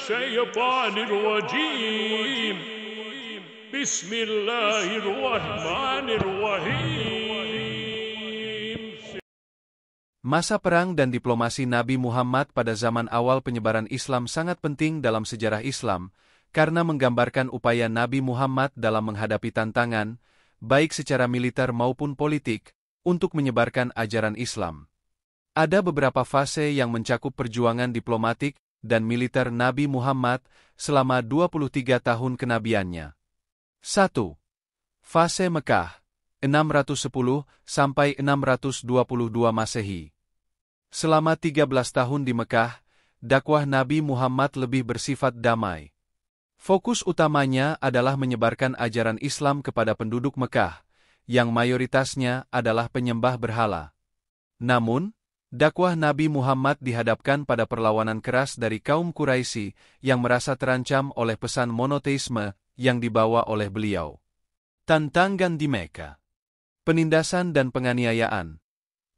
الشيطان الرجيم بسم الله الرحمن الرحيم. Masa perang dan diplomasi Nabi Muhammad pada zaman awal penyebaran Islam sangat penting dalam sejarah Islam, karena menggambarkan upaya Nabi Muhammad dalam menghadapi tantangan, baik secara militer maupun politik, untuk menyebarkan ajaran Islam. Ada beberapa fase yang mencakup perjuangan diplomatik dan militer Nabi Muhammad selama 23 tahun kenabiannya. 1. Fase Mekah, 610 sampai 622 Masehi. Selama 13 tahun di Mekah, dakwah Nabi Muhammad lebih bersifat damai. Fokus utamanya adalah menyebarkan ajaran Islam kepada penduduk Mekah, yang mayoritasnya adalah penyembah berhala. Namun, dakwah Nabi Muhammad dihadapkan pada perlawanan keras dari kaum Quraisy yang merasa terancam oleh pesan monoteisme yang dibawa oleh beliau. Tantangan di Mekah. Penindasan dan penganiayaan.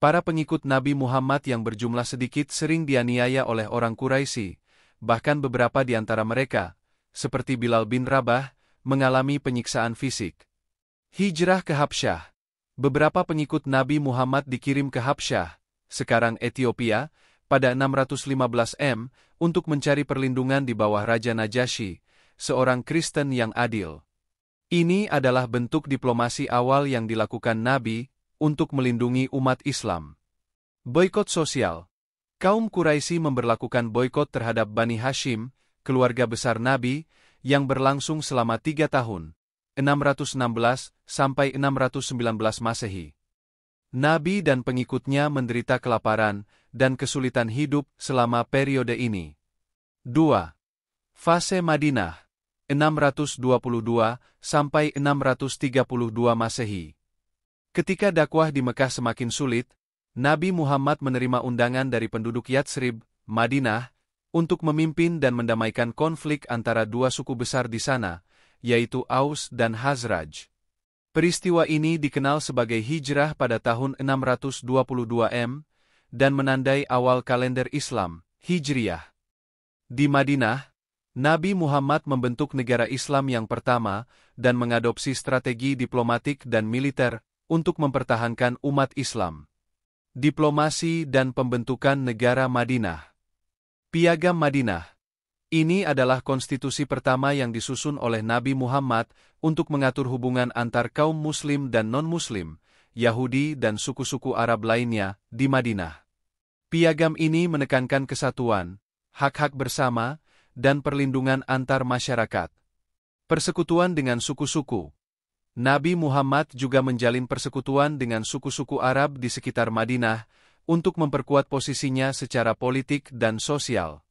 Para pengikut Nabi Muhammad yang berjumlah sedikit sering dianiaya oleh orang Quraisy, bahkan beberapa di antara mereka, seperti Bilal bin Rabah, mengalami penyiksaan fisik. Hijrah ke Habsyah. Beberapa pengikut Nabi Muhammad dikirim ke Habsyah, sekarang Ethiopia, pada 615 M, untuk mencari perlindungan di bawah Raja Najasyi, seorang Kristen yang adil. Ini adalah bentuk diplomasi awal yang dilakukan Nabi untuk melindungi umat Islam. Boikot sosial. Kaum Quraisy memberlakukan boikot terhadap Bani Hashim, keluarga besar Nabi, yang berlangsung selama 3 tahun, 616 sampai 619 Masehi. Nabi dan pengikutnya menderita kelaparan dan kesulitan hidup selama periode ini. 2. Fase Madinah, 622 sampai 632 Masehi. Ketika dakwah di Mekah semakin sulit, Nabi Muhammad menerima undangan dari penduduk Yatsrib, Madinah, untuk memimpin dan mendamaikan konflik antara dua suku besar di sana, yaitu Aus dan Khazraj. Peristiwa ini dikenal sebagai hijrah pada tahun 622 M, dan menandai awal kalender Islam, Hijriyah. Di Madinah, Nabi Muhammad membentuk negara Islam yang pertama dan mengadopsi strategi diplomatik dan militer untuk mempertahankan umat Islam. Diplomasi dan pembentukan negara Madinah. Piagam Madinah. Ini adalah konstitusi pertama yang disusun oleh Nabi Muhammad untuk mengatur hubungan antar kaum Muslim dan non-Muslim, Yahudi dan suku-suku Arab lainnya di Madinah. Piagam ini menekankan kesatuan, hak-hak bersama, dan perlindungan antar masyarakat. Persekutuan dengan suku-suku. Nabi Muhammad juga menjalin persekutuan dengan suku-suku Arab di sekitar Madinah untuk memperkuat posisinya secara politik dan sosial.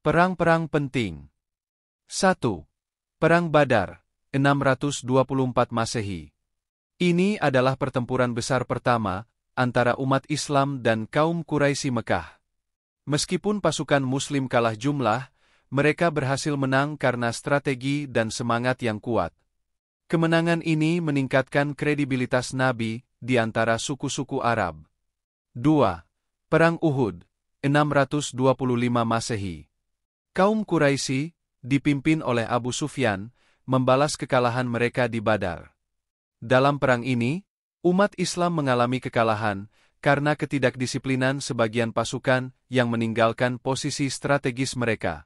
Perang-perang penting. 1. Perang Badar, 624 Masehi. Ini adalah pertempuran besar pertama antara umat Islam dan kaum Quraisy Mekah. Meskipun pasukan Muslim kalah jumlah, mereka berhasil menang karena strategi dan semangat yang kuat. Kemenangan ini meningkatkan kredibilitas Nabi di antara suku-suku Arab. 2. Perang Uhud, 625 Masehi. Kaum Quraisy, dipimpin oleh Abu Sufyan, membalas kekalahan mereka di Badar. Dalam perang ini, umat Islam mengalami kekalahan karena ketidakdisiplinan sebagian pasukan yang meninggalkan posisi strategis mereka.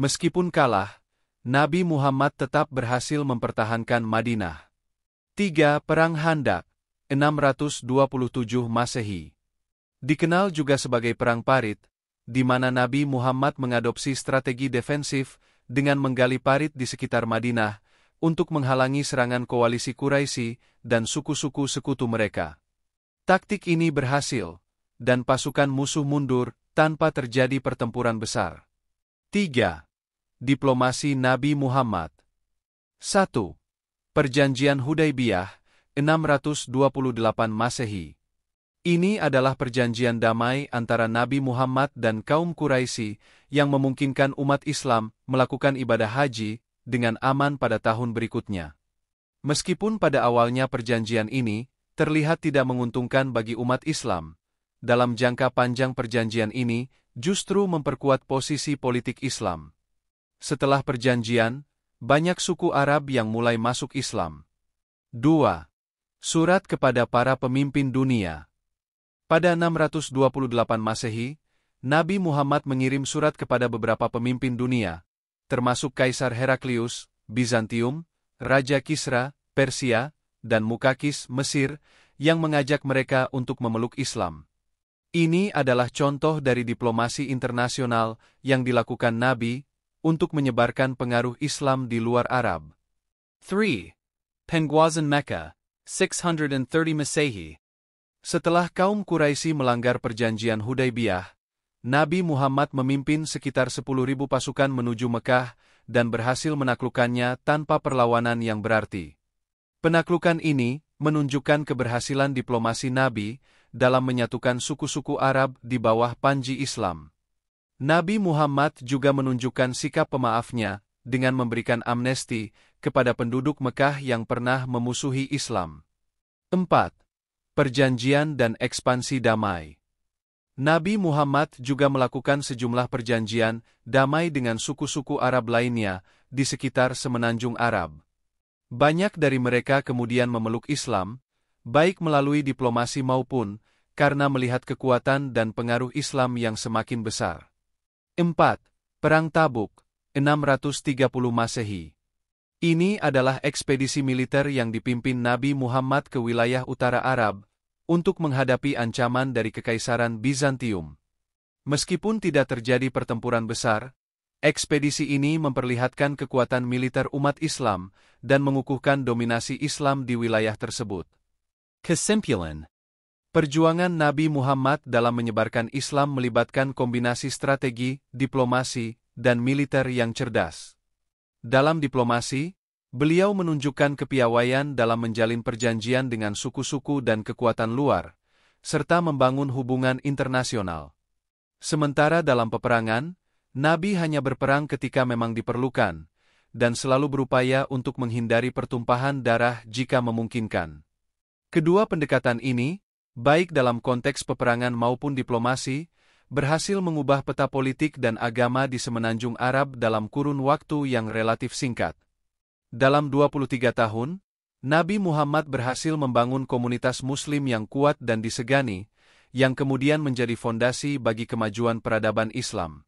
Meskipun kalah, Nabi Muhammad tetap berhasil mempertahankan Madinah. 3. Perang Khandaq, 627 Masehi. Dikenal juga sebagai Perang Parit, di mana Nabi Muhammad mengadopsi strategi defensif dengan menggali parit di sekitar Madinah untuk menghalangi serangan koalisi Quraisy dan suku-suku sekutu mereka. Taktik ini berhasil, dan pasukan musuh mundur tanpa terjadi pertempuran besar. 3. Diplomasi Nabi Muhammad. 1. Perjanjian Hudaybiyah, 628 Masehi. Ini adalah perjanjian damai antara Nabi Muhammad dan kaum Quraisy yang memungkinkan umat Islam melakukan ibadah haji dengan aman pada tahun berikutnya. Meskipun pada awalnya perjanjian ini terlihat tidak menguntungkan bagi umat Islam, dalam jangka panjang perjanjian ini justru memperkuat posisi politik Islam. Setelah perjanjian, banyak suku Arab yang mulai masuk Islam. 2. Surat kepada para pemimpin dunia. Pada 628 Masehi, Nabi Muhammad mengirim surat kepada beberapa pemimpin dunia, termasuk Kaisar Heraklius, Bizantium, Raja Kisra, Persia, dan Mukakis, Mesir, yang mengajak mereka untuk memeluk Islam. Ini adalah contoh dari diplomasi internasional yang dilakukan Nabi untuk menyebarkan pengaruh Islam di luar Arab. 3. Penguasan Mekah, 630 Masehi. Setelah kaum Quraisy melanggar perjanjian Hudaybiyah, Nabi Muhammad memimpin sekitar 10.000 pasukan menuju Mekah dan berhasil menaklukkannya tanpa perlawanan yang berarti. Penaklukan ini menunjukkan keberhasilan diplomasi Nabi dalam menyatukan suku-suku Arab di bawah panji Islam. Nabi Muhammad juga menunjukkan sikap pemaafnya dengan memberikan amnesti kepada penduduk Mekah yang pernah memusuhi Islam. 4. Perjanjian dan ekspansi damai. Nabi Muhammad juga melakukan sejumlah perjanjian damai dengan suku-suku Arab lainnya di sekitar semenanjung Arab. Banyak dari mereka kemudian memeluk Islam, baik melalui diplomasi maupun karena melihat kekuatan dan pengaruh Islam yang semakin besar. 4. Perang Tabuk, 630 Masehi. Ini adalah ekspedisi militer yang dipimpin Nabi Muhammad ke wilayah utara Arab untuk menghadapi ancaman dari Kekaisaran Bizantium. Meskipun tidak terjadi pertempuran besar, ekspedisi ini memperlihatkan kekuatan militer umat Islam dan mengukuhkan dominasi Islam di wilayah tersebut. Kesimpulan. Perjuangan Nabi Muhammad dalam menyebarkan Islam melibatkan kombinasi strategi, diplomasi, dan militer yang cerdas. Dalam diplomasi, beliau menunjukkan kepiawaian dalam menjalin perjanjian dengan suku-suku dan kekuatan luar, serta membangun hubungan internasional. Sementara dalam peperangan, Nabi hanya berperang ketika memang diperlukan, dan selalu berupaya untuk menghindari pertumpahan darah jika memungkinkan. Kedua pendekatan ini, baik dalam konteks peperangan maupun diplomasi, berhasil mengubah peta politik dan agama di semenanjung Arab dalam kurun waktu yang relatif singkat. Dalam 23 tahun, Nabi Muhammad berhasil membangun komunitas Muslim yang kuat dan disegani, yang kemudian menjadi fondasi bagi kemajuan peradaban Islam.